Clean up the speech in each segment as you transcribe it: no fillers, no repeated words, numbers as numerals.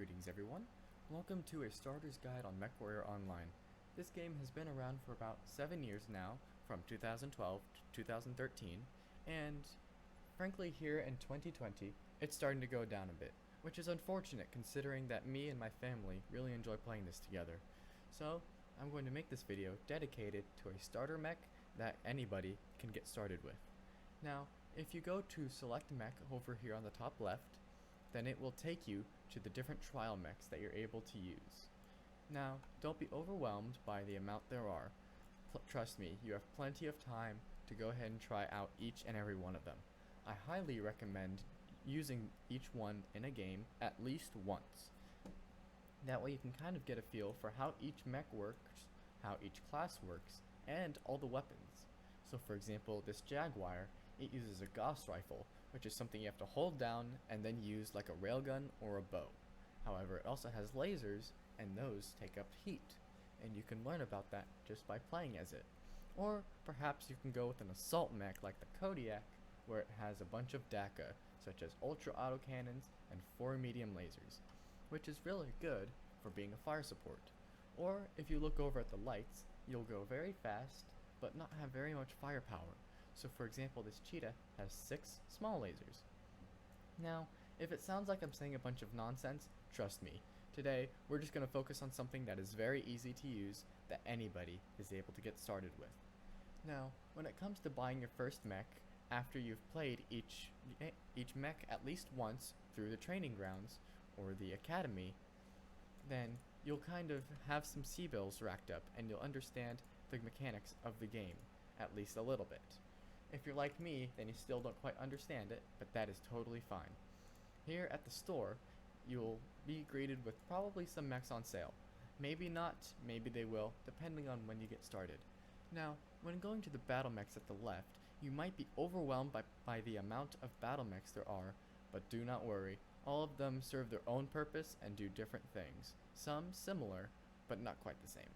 Greetings everyone. Welcome to a starter's guide on MechWarrior Online. This game has been around for about 7 years now, from 2012 to 2013, and frankly here in 2020, it's starting to go down a bit, which is unfortunate considering that me and my family really enjoy playing this together. So, I'm going to make this video dedicated to a starter mech that anybody can get started with. Now, if you go to select mech over here on the top left, then it will take you to the different trial mechs that you're able to use. Now, don't be overwhelmed by the amount there are. Trust me, you have plenty of time to go ahead and try out each and every one of them. I highly recommend using each one in a game at least once. That way you can kind of get a feel for how each mech works, how each class works, and all the weapons. So for example, this Jaguar, it uses a Gauss rifle, which is something you have to hold down and then use like a railgun or a bow. However, it also has lasers, and those take up heat, and you can learn about that just by playing as it. Or perhaps you can go with an assault mech like the Kodiak, where it has a bunch of DACA, such as ultra autocannons and 4 medium lasers, which is really good for being a fire support. Or if you look over at the lights, you'll go very fast, but not have very much firepower. So for example, this cheetah has 6 small lasers. Now, if it sounds like I'm saying a bunch of nonsense, trust me. Today, we're just going to focus on something that is very easy to use that anybody is able to get started with. Now, when it comes to buying your first mech, after you've played each mech at least once through the training grounds or the academy, then you'll kind of have some C-bills racked up and you'll understand the mechanics of the game, at least a little bit. If you're like me, then you still don't quite understand it, but that is totally fine. Here at the store, you'll be greeted with probably some mechs on sale. Maybe not, maybe they will, depending on when you get started. Now, when going to the battle mechs at the left, you might be overwhelmed by the amount of battle mechs there are, but do not worry. All of them serve their own purpose and do different things. Some similar, but not quite the same.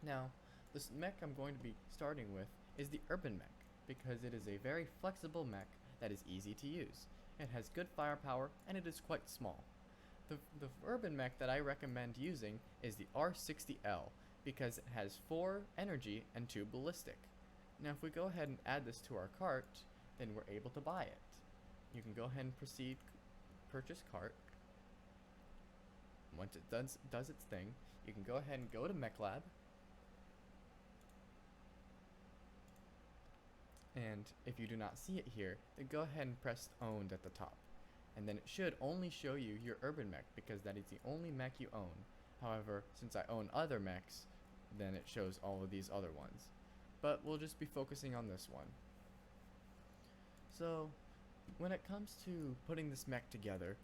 Now, this mech I'm going to be starting with is the Urban Mech, because it is a very flexible mech that is easy to use. It has good firepower and it is quite small. The Urban Mech that I recommend using is the R60L, because it has 4 energy and 2 ballistic. Now if we go ahead and add this to our cart, then we're able to buy it. You can go ahead and proceed purchase cart. Once it does its thing, you can go ahead and go to Mech Lab. And if you do not see it here, then go ahead and press owned at the top. And then it should only show you your Urban Mech, because that is the only mech you own. However, since I own other mechs, then it shows all of these other ones. But we'll just be focusing on this one. So, when it comes to putting this mech together,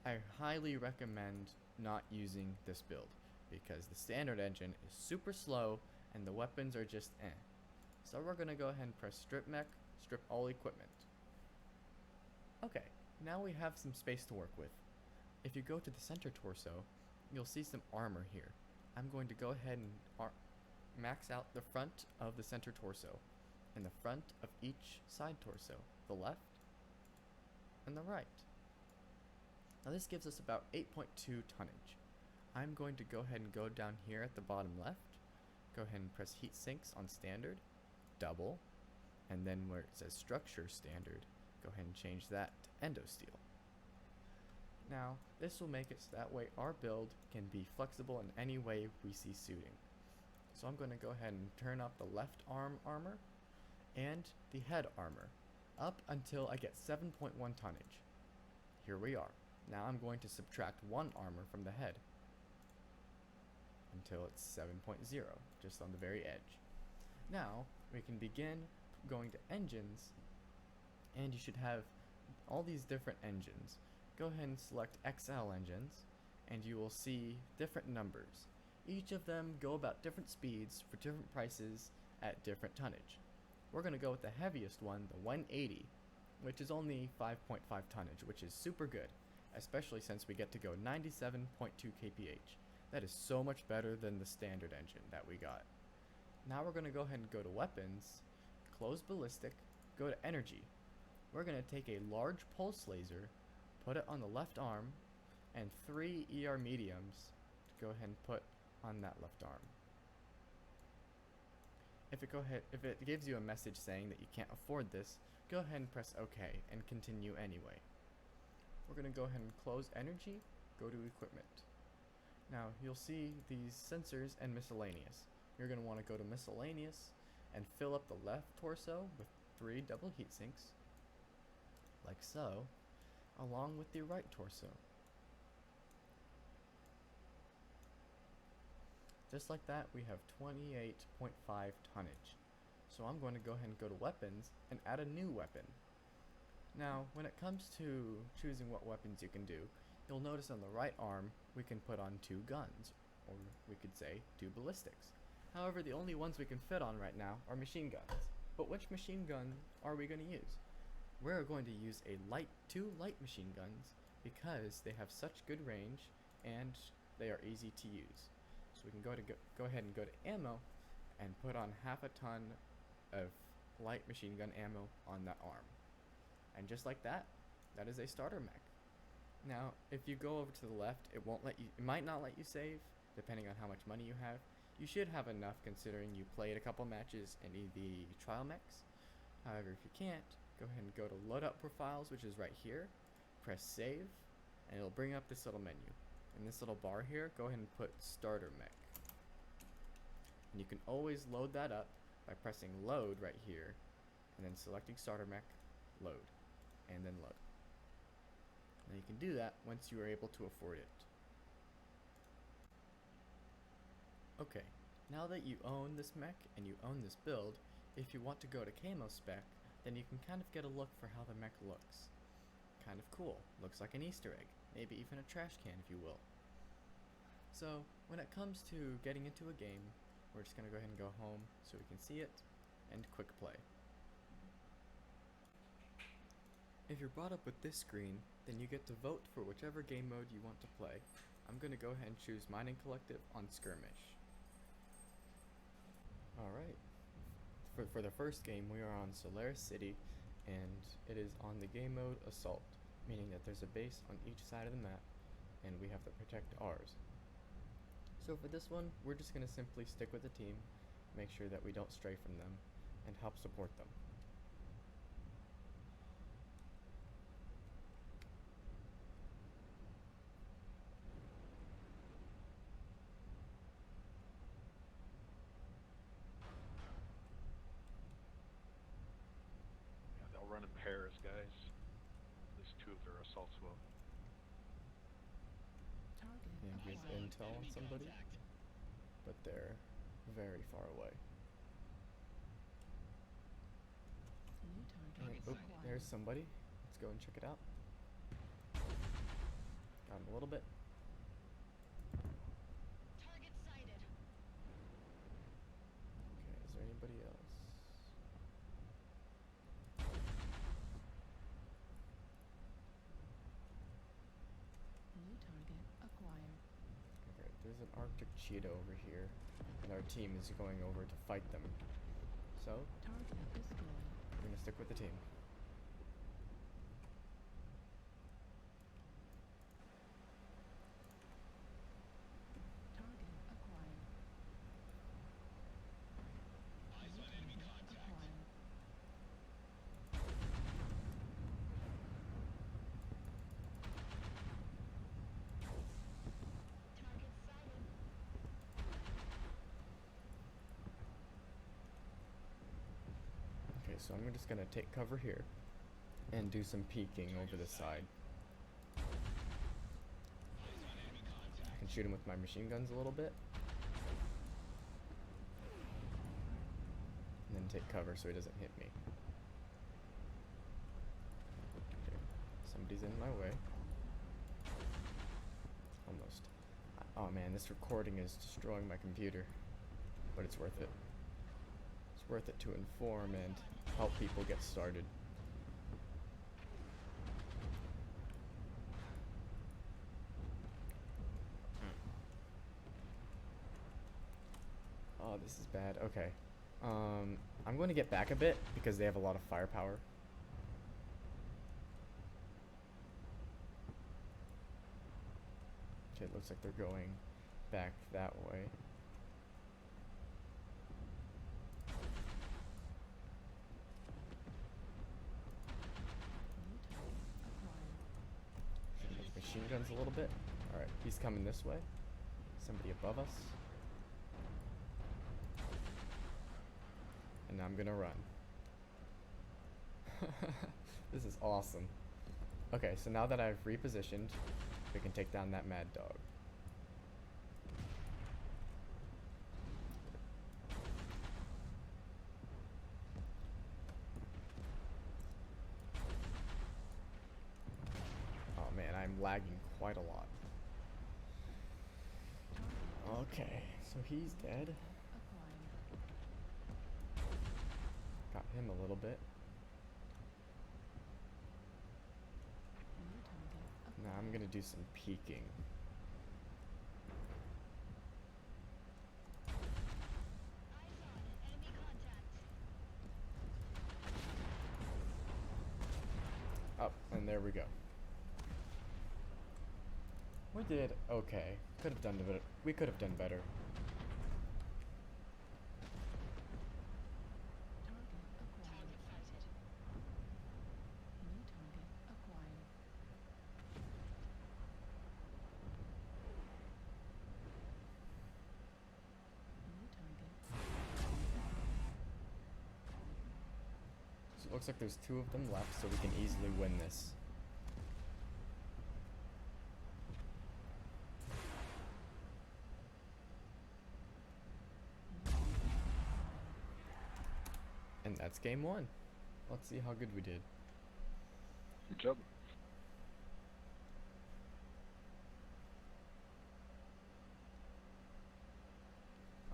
I highly recommend not using this build, because the standard engine is super slow and the weapons are just eh. So we're going to go ahead and press strip mech, strip all equipment. Okay, now we have some space to work with. If you go to the center torso, you'll see some armor here. I'm going to go ahead and max out the front of the center torso, and the front of each side torso, the left and the right. Now this gives us about 8.2 tonnage. I'm going to go ahead and go down here at the bottom left, go ahead and press heat sinks on standard, double, and then where it says structure standard, go ahead and change that to endo steel. Now this will make it so that way our build can be flexible in any way we see suiting. So I'm going to go ahead and turn up the left arm armor and the head armor up until I get 7.1 tonnage. Here we are. Now I'm going to subtract 1 armor from the head until it's 7.0, just on the very edge. Now we can begin going to engines, and you should have all these different engines. Go ahead and select XL engines, and you will see different numbers. Each of them go about different speeds for different prices at different tonnage. We're going to go with the heaviest one, the 180, which is only 5.5 tonnage, which is super good, especially since we get to go 97.2 kph. That is so much better than the standard engine that we got. Now we're going to go ahead and go to weapons, close ballistic, go to energy. We're going to take a large pulse laser, put it on the left arm, and 3 ER mediums to go ahead and put on that left arm. If it gives you a message saying that you can't afford this, go ahead and press OK and continue anyway. We're going to go ahead and close energy, go to equipment. Now you'll see these sensors and miscellaneous. You're going to want to go to miscellaneous and fill up the left torso with 3 double heat sinks, like so, along with the right torso. Just like that, we have 28.5 tonnage. So I'm going to go ahead and go to weapons and add a new weapon. Now, when it comes to choosing what weapons you can do, you'll notice on the right arm we can put on 2 guns, or we could say 2 ballistics. However, the only ones we can fit on right now are machine guns. But which machine gun are we going to use? We're going to use 2 light machine guns because they have such good range and they are easy to use. So we can go ahead and go to ammo and put on half a ton of light machine gun ammo on that arm. And just like that, that is a starter mech. Now, if you go over to the left, it might not let you save, depending on how much money you have. You should have enough considering you played a couple matches in the trial mechs. However, if you can't, go ahead and go to loadout profiles, which is right here, press save, and it'll bring up this little menu. In this little bar here, go ahead and put starter mech. And you can always load that up by pressing load right here, and then selecting starter mech, load, and then load. Now you can do that once you are able to afford it. Okay, now that you own this mech and you own this build, if you want to go to camo spec, then you can kind of get a look for how the mech looks. Kind of cool, looks like an Easter egg, maybe even a trash can if you will. So, when it comes to getting into a game, we're just going to go ahead and go home so we can see it, and quick play. If you're brought up with this screen, then you get to vote for whichever game mode you want to play. I'm going to go ahead and choose Mining Collective on Skirmish. Alright, for the first game we are on Solaris City, and it is on the game mode Assault, meaning that there's a base on each side of the map, and we have to protect ours. So for this one, we're just going to simply stick with the team, make sure that we don't stray from them, and help support them. Yeah, they'll run in pairs, guys. At least 2 of their assaults will. And give intel on somebody, but they're very far away. Oh, there's somebody. Let's go and check it out. Got him a little bit. Target sighted. Okay, is there anybody else? New target acquired. Okay, there's an Arctic cheetah over here, and our team is going over to fight them. So, Target destroyed. we're gonna stick with the team. Target acquired. Eyes on enemy contact. Acquired. Target sighted. Okay, so I'm just gonna take cover here and do some peeking over the side. I can shoot him with my machine guns a little bit. And then take cover so he doesn't hit me. Okay, somebody's in my way. Almost. Oh man, this recording is destroying my computer. But it's worth it. It's worth it to inform and help people get started. Oh, this is bad. Okay. I'm going to get back a bit because they have a lot of firepower. Okay, it looks like they're going back that way. New target acquired. Shoot those machine guns a little bit. Alright, he's coming this way. Somebody above us. And I'm gonna run. This is awesome. Okay, so now that I've repositioned, we can take down that mad dog. Oh man, I'm lagging quite a lot. Okay, so he's dead. Acquired. Got him a little bit. New target Now I'm gonna do some peeking. Up, and there we go. We did okay. Could have done better. We could have done better. Target acquired. New target acquired. New target. So it looks like there's 2 of them left, so we can easily win this. And that's game 1. Let's see how good we did. Good job.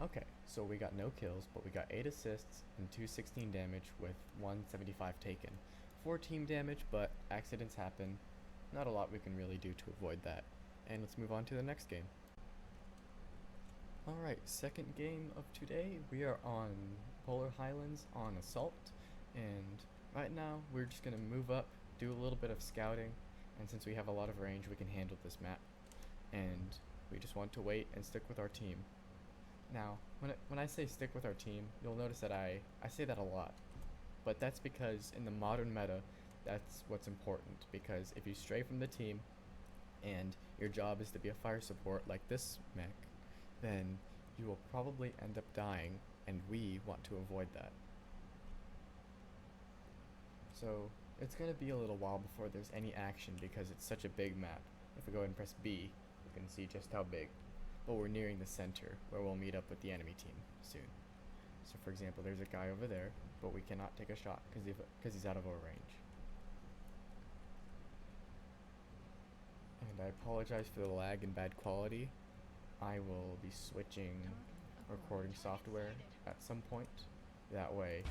Okay, so we got no kills, but we got 8 assists and 216 damage with 175 taken. 4 team damage, but accidents happen. Not a lot we can really do to avoid that. And let's move on to the next game. Alright, second game of today. We are on Polar Highlands on Assault. And right now, we're just going to move up, do a little bit of scouting. And since we have a lot of range, we can handle this map. And we just want to wait and stick with our team. Now, when I say stick with our team, you'll notice that I say that a lot. But that's because in the modern meta, that's what's important. Because if you stray from the team, and your job is to be a fire support like this mech, then you will probably end up dying, and we want to avoid that. So, it's going to be a little while before there's any action because it's such a big map. If we go ahead and press B, you can see just how big. But we're nearing the center, where we'll meet up with the enemy team soon. So for example, there's a guy over there, but we cannot take a shot because he's out of our range. And I apologize for the lag and bad quality. I will be switching recording software at some point. That way,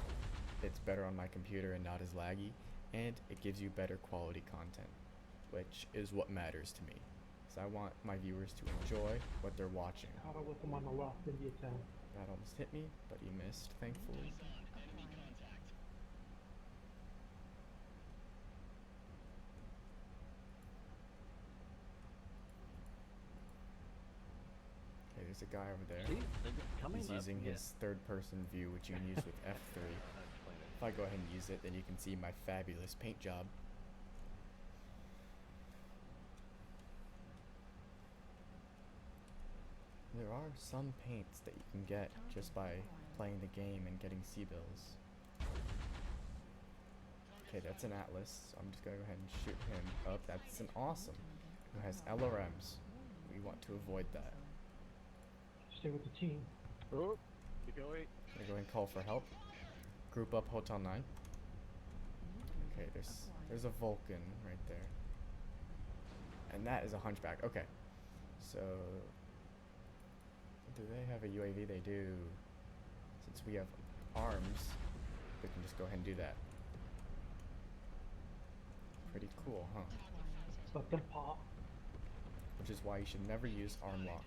it's better on my computer and not as laggy, and it gives you better quality content, which is what matters to me. So I want my viewers to enjoy what they're watching. Caught up with him on the left in the attempt. That almost hit me, but he missed, thankfully. Okay, there's a guy over there. See? They're coming He's up. using Yeah. his third-person view, which you can use with F3. I'll explain it. If I go ahead and use it, then you can see my fabulous paint job. There are some paints that you can get just by playing the game and getting C-bills. Okay, that's an Atlas, so I'm just gonna go ahead and shoot him. Oh, that's an Awesome, who has LRMs. We want to avoid that. Stay with the team. Oh, you go wait. I'm gonna go ahead and call for help. Group up Hotel 9. Okay, there's a Vulcan right there. And that is a Hunchback. Okay. So do they have a UAV? They do. Since we have arms, we can just go ahead and do that. Pretty cool, huh? Let them pop. Which is why you should never use arm lock.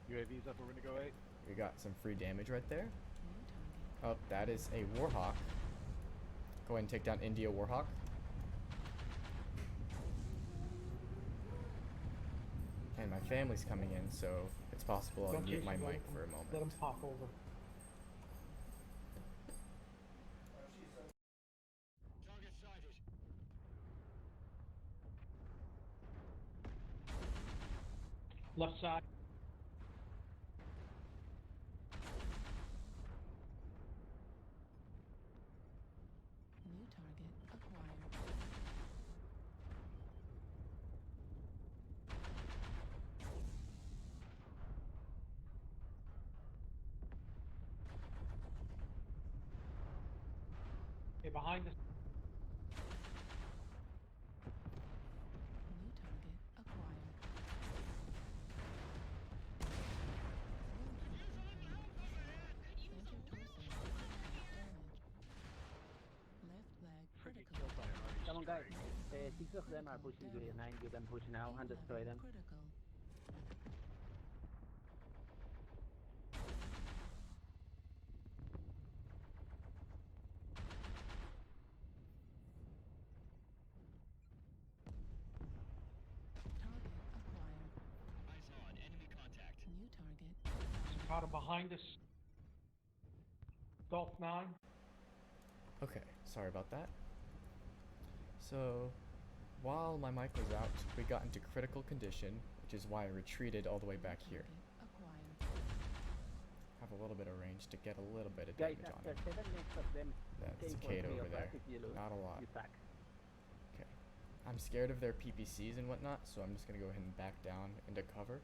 UAV's up, we're gonna go wait. We got some free damage right there. Oh, that is a Warhawk. Go ahead and take down India Warhawk. And my family's coming in, so it's possible I'll Don't mute chase my him, mic for a moment. Let him pop over. Target sighted. Left side. New target acquired. Okay, behind us. New target acquired. Center torso damage. Left leg Frigate critical. killed by an artist. Come on, guys. Six of them are pushing to the 9. You can push now and destroy them. Critical. Target acquired. Eyes on, enemy contact. New target acquired. Caught him behind us. Golf 9. Okay, sorry about that. So, while my mic was out, we got into critical condition, which is why I retreated all the way back here. Target acquired. Have a little bit of range to get a little bit of Guys, damage on after him. 7 minutes of them, That's stay a for Kate 3 over of there. us. If you lose, Not a lot. you suck. Okay. I'm scared of their PPCs and whatnot, so I'm just gonna go ahead and back down into cover.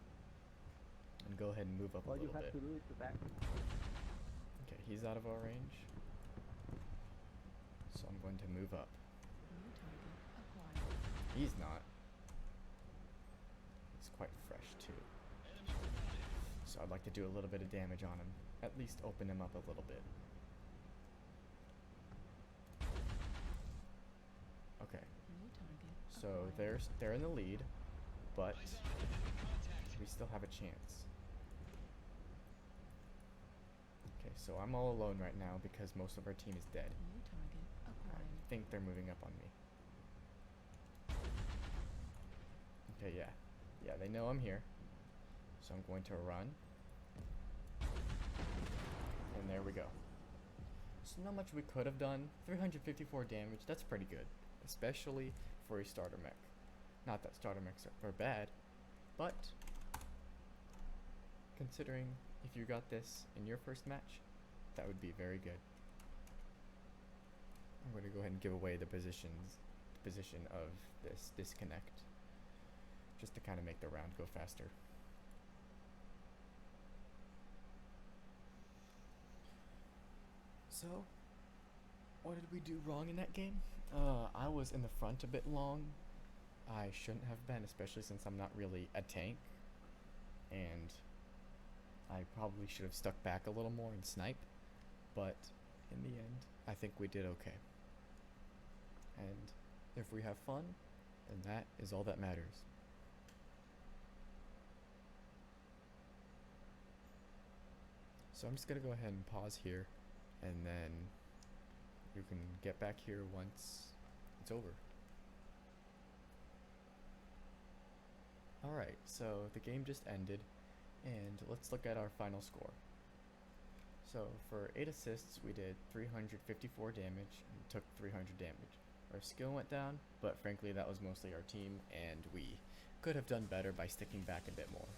And go ahead and move up a All you little have bit. to do is to back. Okay, he's out of our range. So I'm going to move up. New target acquired. He's not. He's quite fresh too. So I'd like to do a little bit of damage on him. At least open him up a little bit. Okay, New target so acquired. they're in the lead, but we still have a chance. Okay, so I'm all alone right now because most of our team is dead. New target I acquired. think they're moving up on me. Okay, yeah. Yeah, they know I'm here. So I'm going to run. And there we go. So not much we could have done. 354 damage, that's pretty good. Especially for a starter mech. Not that starter mechs are bad, but considering if you got this in your first match, that would be very good. I'm going to go ahead and give away the position of this disconnect, just to kind of make the round go faster. So, what did we do wrong in that game? I was in the front a bit long. I shouldn't have been, especially since I'm not really a tank. And I probably should have stuck back a little more and snipe. But in the end, I think we did okay. And if we have fun, then that is all that matters. So I'm just gonna go ahead and pause here, and then you can get back here once it's over. Alright, so the game just ended, and let's look at our final score. So for 8 assists, we did 354 damage and took 300 damage. Our skill went down, but frankly that was mostly our team, and we could have done better by sticking back a bit more.